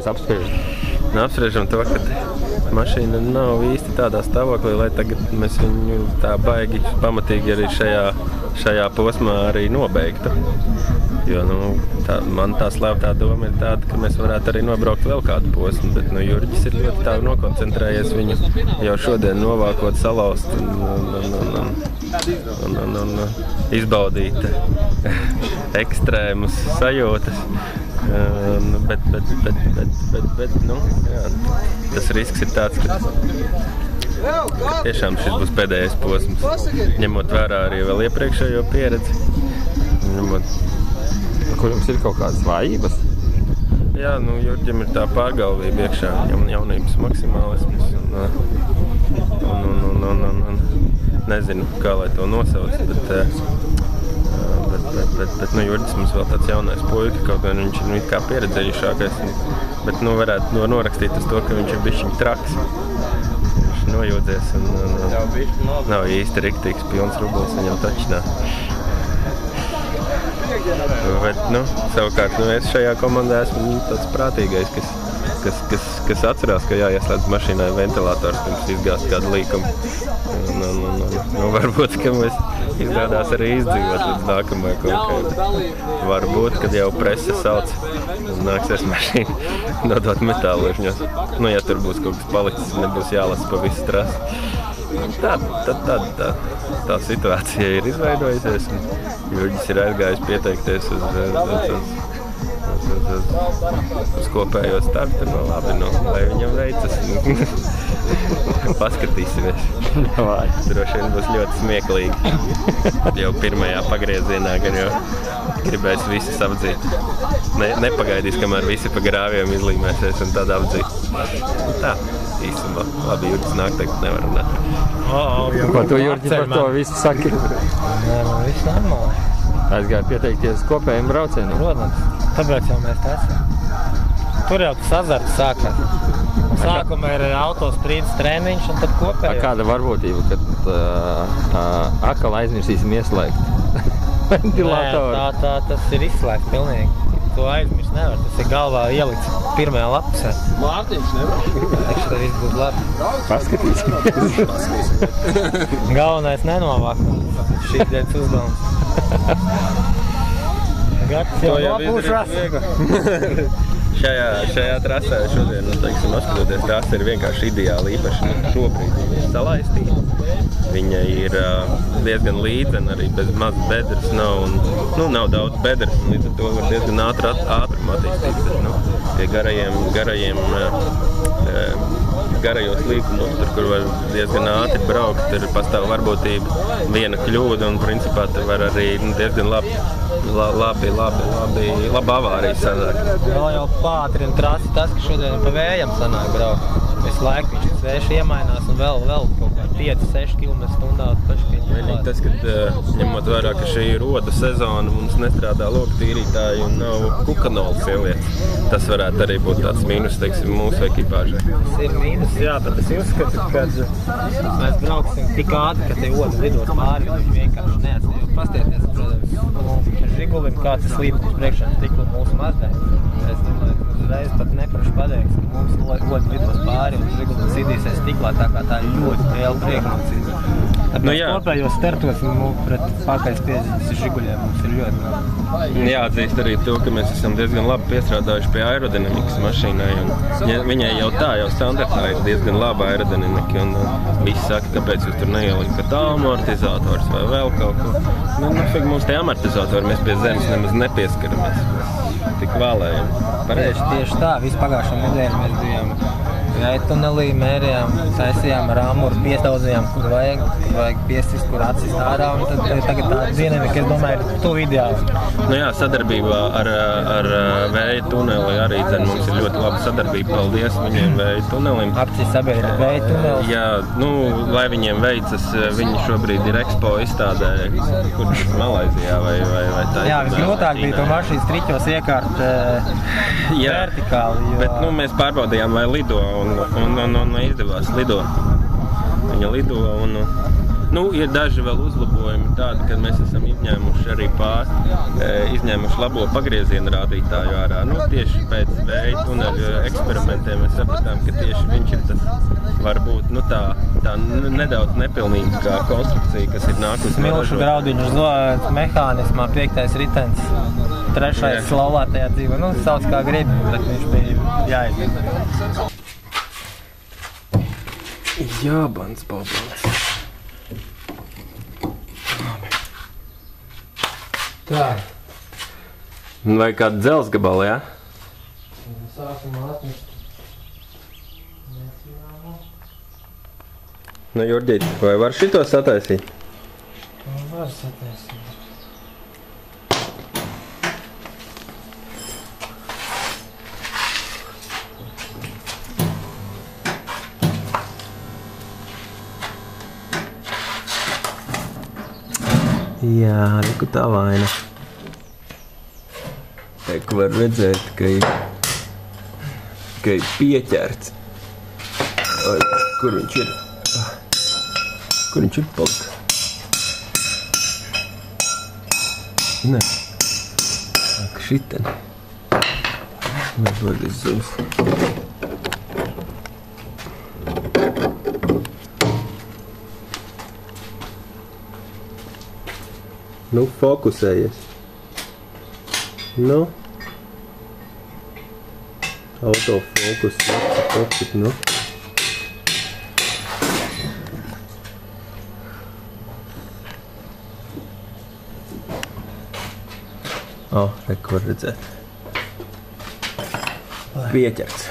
jūs apspriežat? Apspriežam to, ka mašīna nav īsti tādā stāvoklī, lai tagad mēs viņu tā baigi pamatīgi arī šajā posmā arī nobeigtu. Jo, man tā slēptā doma ir tāda, ka mēs varētu arī nobraukt vēl kādu posmu, bet Jurģis ir ļoti tā nokoncentrējies viņu jau šodien novākot, salauzt un izbaudīt ekstrēmas sajūtas. Bet jā, tas risks ir tāds, ka tiešām šis būs pēdējais posms, ņemot vērā arī vēl iepriekšējo pieredzi. Kur jums ir kaut kādas vājības? Jā, Jurģim ir tā pārgalvība iekšā, jaunības maksimālisms un nezinu, kā lai to nosauc, bet Jurģis mums vēl tāds jaunais puika, kaut gan viņš ir it kā pieredzējušākais, bet varētu norakstīt uz to, ka viņš ir bišķiņ traks. Viņš nojūdzies un nav īsti riktīgs pilns rublis viņam tačnā. Bet, savukārt, es šajā komandā esmu tāds prātīgais, kas atcerās, ka jāieslēdz mašīnai ventilators, pirms izgāst kādu līkumu. Varbūt, ka mēs izrādās arī izdzīvot līdz nākamajai kaut kā. Varbūt, kad jau prese sauc un nāksies mašīnu nodot metālužņos. Ja tur būs kaut kas palicis, nebūs jālasa pa visu trasi. Tā situācija ir izveidojusies. Jurģis ir aizgājis pieteikties uz kopējo startu. Labi, lai viņam veicas. Paskatīsimies. Droši vien būs ļoti smieklīgi. Jau pirmajā pagriezienā gan jau gribēs visus apdzīt. Nepagaidīs, kamēr visi pa grāviem izlīmēsies un tad apdzīt. Tā, īstenībā. Labi, Jurģis nāk teikt, nevar runāt. Ko tu, Jurģi, par to visu saki? Nē, viss normāli. Aizgāja pieteikties kopējiem braucieniem? Protams, tāpēc jau mēs esam. Tur jau tas azarts sākās. Sākumā ir autosprīdis treniņš un tad kopējos. Kāda varbūtība, kad atkal aizmirsīsim ieslēgt ventilatoru? Nē, tas ir izslēgts pilnīgi. To aizmirst nevar, tas ir galvā ielikts pirmajā lapusē. Mārtiņš nevar? Taču tad viss būs labi. Paskatīsimies. Galvenais nenovāk. Šīs dienas uzdevums. Gatis jau būs rasa. Šajā trasē šodien, noskatoties, trasa ir vienkārši ideāli īpaši šobrīd. Viņa ir salaistīta. Viņa ir diezgan līdzena, arī bez maz bedres nav, nav daudz bedres, un līdz ar to var diezgan ātrumu attīstīt. Pie garajos līkumos, tur, kur var diezgan ātri braukt, ir pastāv varbūtība viena kļūda, un principā te var arī diezgan labi avārijas sanāk. Vēl jau pātrina trasi tas, ka šodien pa vējam sanāk braukt. Visu laiku viņš sveiši iemainās un vēl kaut kā 5-6 km/h paškien. Vienīgi tas, ka ņemot vērā, ka šī ir roda sezona, mums nestrādā loktīrītāji un nav kukanolas ielietas. Tas varētu arī būt tāds mīnus, mūsu ekipāžai. Tas ir mīnus, jā, bet es uzskatu, kad mēs brauksim tik ātri, ka te oda lidos pāri, viņš vienkārši neatstāja. Pastieties, protams, Žigulim kāds ir slīpums priekšā tiklu mūsu mazdē. Es domāju, ka uzreiz pat nepraši pateiks, ka mums oda lidos pāri un Žigulim sidīsies stiklā, tā kā tā ir ļoti liela priekšrocība. Tāpēc kopējos startos pret pakaļas pieziņas Žiguļiem mums ir ļoti labi. Jāatzīst arī to, ka mēs esam diezgan labi piestrādājuši pie aerodinamikas mašīnai. Viņai jau standartā ir diezgan laba aerodinamika. Visi saka, kāpēc jūs tur neielikat amortizators vai vēl kaut ko. Mums tie amortizatori, mēs pie zemes nemaz nepieskaramies. Tik vēlējam. Tieši tā, visu pagājušo nedēļu mēs bijām tunelī, mērījām, taisījām ar āmuru, piestaudzījām, kur vajag piesist, kur atsist ārā, un tad tagad tā dinamika, es domāju, ir tuvu ideāli. Sadarbībā ar vēja tuneli arī mums ir ļoti laba sadarbība, paldies viņiem vēja tunelim. Akcijas sabiedrība vēja tunelis. Jā, lai viņiem veicas, viņi šobrīd ir Expo izstādē, kur Malaizijā vai tā. Jā, visgrūtāk bija to mašīnu striķos iekārt vertikāli. Bet mēs pārbaudījām, vai lido un izdevās lido. Viņa lido un nu, ir daži vēl uzlabojumi tādi, ka mēs esam izņēmuši arī izņēmuši labo pagriezienu rādītāju ārā. Nu, tieši pēc vēja tuneļu eksperimentiem mēs sapratām, ka tieši viņš ir tas varbūt nu, tā nedaudz nepilnīgā konstrukcija, kas ir nākusi no Milšu graudiņu uz mehānismā 5. ritens, 3. laulātajā dzīve. Nu, sauc kā gribi, bet viņš bija jāizmēr. Jābans, balbans. Tā. Vai kāda dzels gabala, jā? Sākumā atmest. Nu, Jurģīt, vai var šito sataisīt? Var sataisīt. Jā, reku tā vaina. Reku var redzēt, ka ir pieķerts. Ai, kur viņš ir? Kur viņš ir paliks? Nē. Ak, šiten. Varbūt es zums. Nu, fokusējies. Nu. Autofokus, nu. Reku var redzēt. Pieķerts.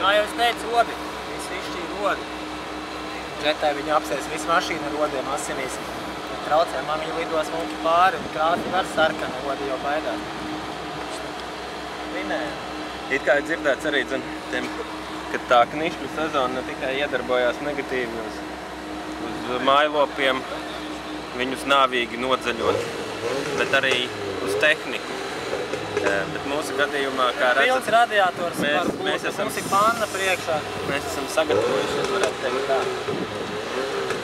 Kā jau es teicu, rodi. Visi izšķīja rodi. Džetai viņa apsēs visu mašīnu ar rodiem asinīs. Traucē, man viņa lidos mūki pāri, un krāti var sarkana rodi jau baidās. Vinēja. It kā ir dzirdēts arī, kad tā knišļu sezona ne tikai iedarbojās negatīvi uz mājlopiem, viņus nāvīgi nodzaļot, bet arī uz tehniku. Bet mūsu gadījumā, kā redzat, pilns radiators var būt, mums ir panna priekšā. Mēs esam sagatavojušies, varētu teikt tā.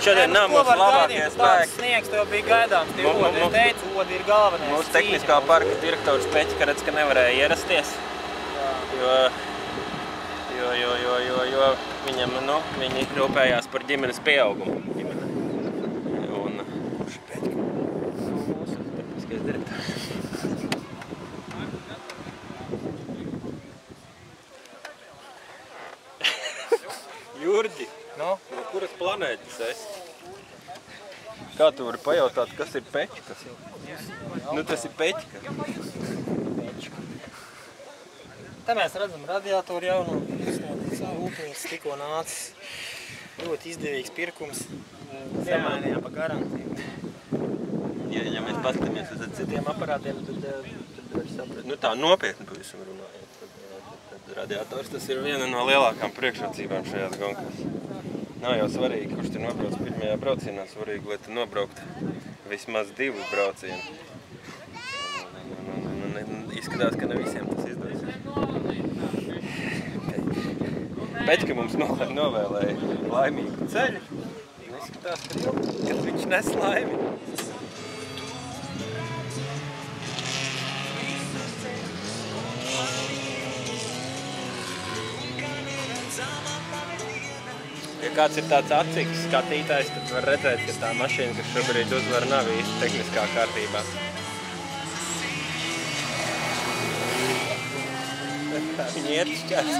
Šodien nav mūsu labākie spēki. Tāds sniegs tev bija gaidāms, tie odi. Es teicu, odi ir galvenais. Mūsu tehniskā parka direktors Peķika redz, ka nevarēja ierasties, jo viņam, viņi rūpējās par ģimenes pieaugumu. Un kurš ir Peķika? Mūsu tehniskais direktors. Jurģi, no kuras planētas esi? Kā tu vari pajautāt, kas ir Peķikas? Nu, tas ir Peķika. Te mēs redzam radiatoru jauno. Rūpnīca tikko nācis. Ļoti izdevīgs pirkums. Samainījām pa garantiju. Ja mēs paskatāmies uz citiem aparātiem, tad var saprast. Nu tā nopietni pavisam runājot. Radiators tas ir viena no lielākām priekšrocībām šajās gonkās. Nav jau svarīgi, kurš te nobrauc pirmajā braucienā, svarīgi, lai te nobraukt vismaz 2 braucienus. Izskatās, ka ne visiem tas Peķka mums novēlēja laimīgu ceļu. Izskatās, ka viņš nes laimi. Ja kāds ir tāds acīgs skatītājs, tad var redzēt, ka tā mašīna, kas šobrīd uzvar, nav īsti tehniskā kārtībā. Viņi iet šķērs.